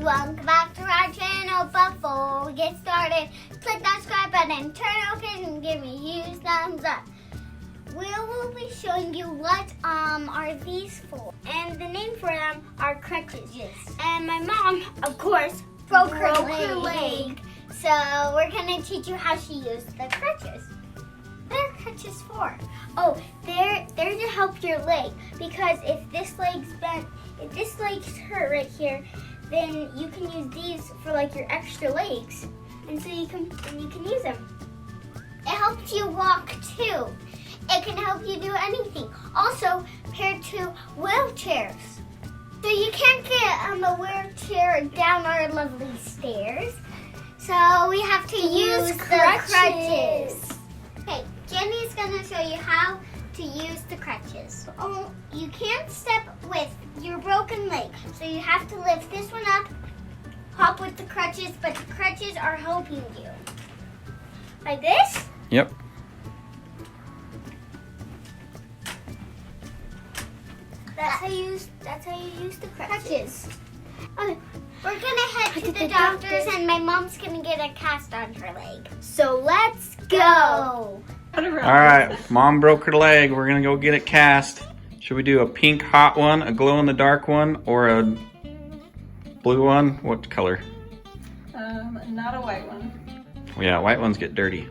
welcome back to our channel. Before we get started, click that subscribe button, turn notifications, and give me a huge thumbs up. We will be showing you what are these for, and the name for them are crutches. Yes. And my mom, of course, broke her leg. So we're gonna teach you how she used the crutches. What are crutches for? Oh, they're to help your leg, because if this leg's bent, if this leg's hurt right here, then you can use these for like your extra legs, and so you can use them. It helps you walk too. It can help you do anything. Also, paired to wheelchairs. So you can't get a wheelchair down our lovely stairs. So we have to use the crutches. Okay, Jenny's gonna show you how to use the crutches. Oh, you can't step with your broken leg, so you have to lift this one up, hop with the crutches, but the crutches are helping you. Like this? Yep. That's how you use the crutches. Okay, we're gonna head to the doctor's, and my mom's gonna get a cast on her leg. So let's go. All right, Mom broke her leg. We're gonna go get it cast. Should we do a pink hot one, a glow in the dark one, or a blue one? What color? Not a white one. Yeah, white ones get dirty.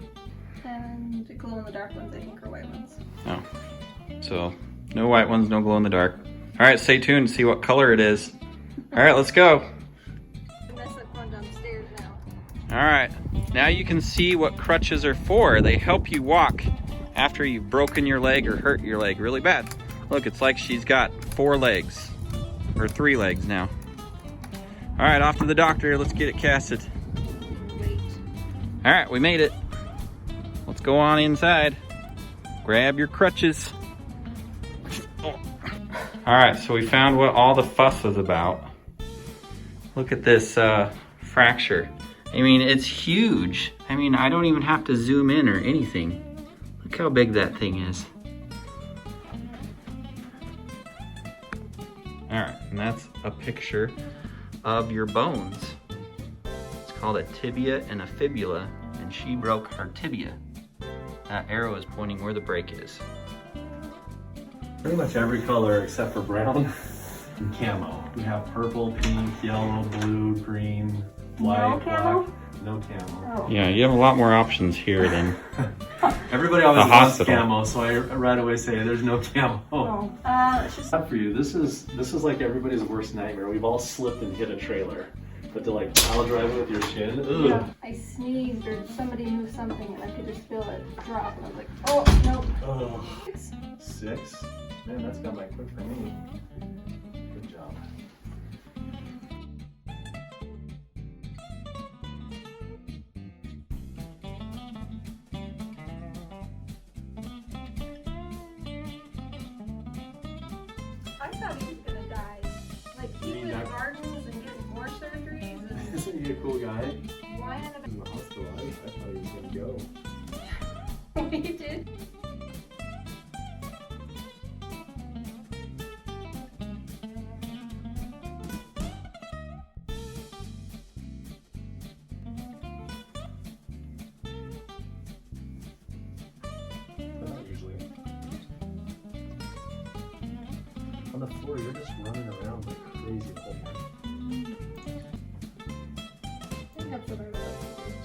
And the glow in the dark ones, I think, are white ones. Oh, so no white ones, no glow in the dark. All right, stay tuned to see what color it is. All right, let's go. Mess up going downstairs now. All right, now you can see what crutches are for. They help you walk after you've broken your leg or hurt your leg really bad. Look, it's like she's got 4 legs, or 3 legs now. All right, off to the doctor. Let's get it casted. Wait. All right, we made it. Let's go on inside. Grab your crutches. All right, so we found what all the fuss was about. Look at this fracture. I mean, it's huge. I mean, I don't even have to zoom in or anything. Look how big that thing is. All right, and that's a picture of your bones. It's called a tibia and a fibula, and she broke her tibia. That arrow is pointing where the break is. Pretty much every color except for brown and camo. We have purple, pink, yellow, blue, green, white, black. No camo. Oh. Yeah, you have a lot more options here than Everybody always the wants hospital. camo, so I right away say there's no camo. Oh. It's just Not for you. This is like everybody's worst nightmare. We've all slipped and hit a trailer, but to like pile drive it with your shin. Ugh. yeah, I sneezed or somebody moved something and I could just feel it drop and I was like, oh nope. Ugh. 6? Man, that's gone by quick for me. Good job. I thought he was gonna die. Like he You was mean gardens and getting more surgeries and Isn't he a cool guy? why not In the hospital, I thought he was gonna go. he did? But not usually. On the floor, you're just running around like crazy the whole time. That's what I was like.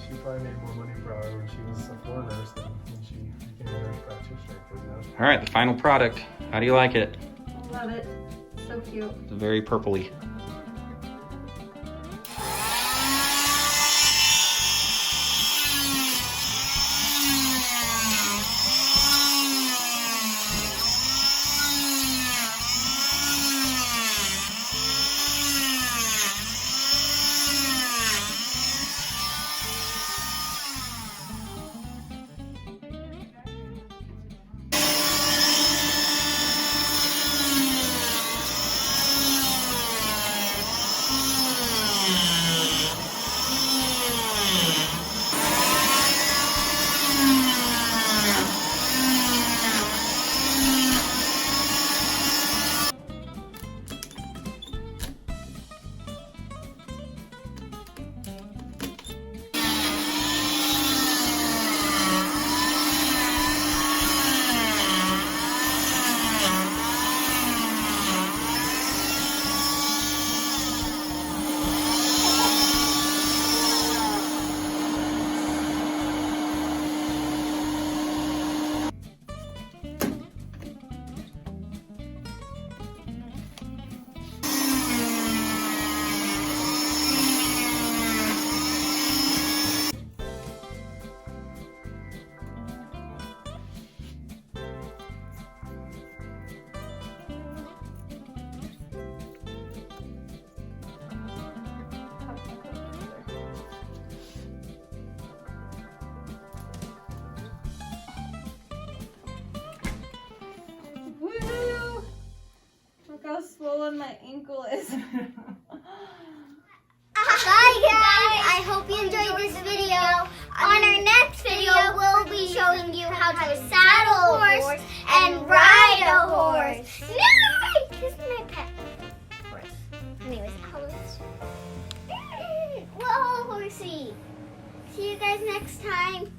She probably made more money per hour when she was a floor nurse than when she became a nurse practitioner, for example. All right, the final product. How do you like it? Love it. So cute. It's very purpley. my ankle is. Bye guys! I hope you enjoyed this video. On our next video, we'll be showing you how to saddle a horse and ride a horse. No! This is my pet horse. Anyways, whoa, horsey. See you guys next time.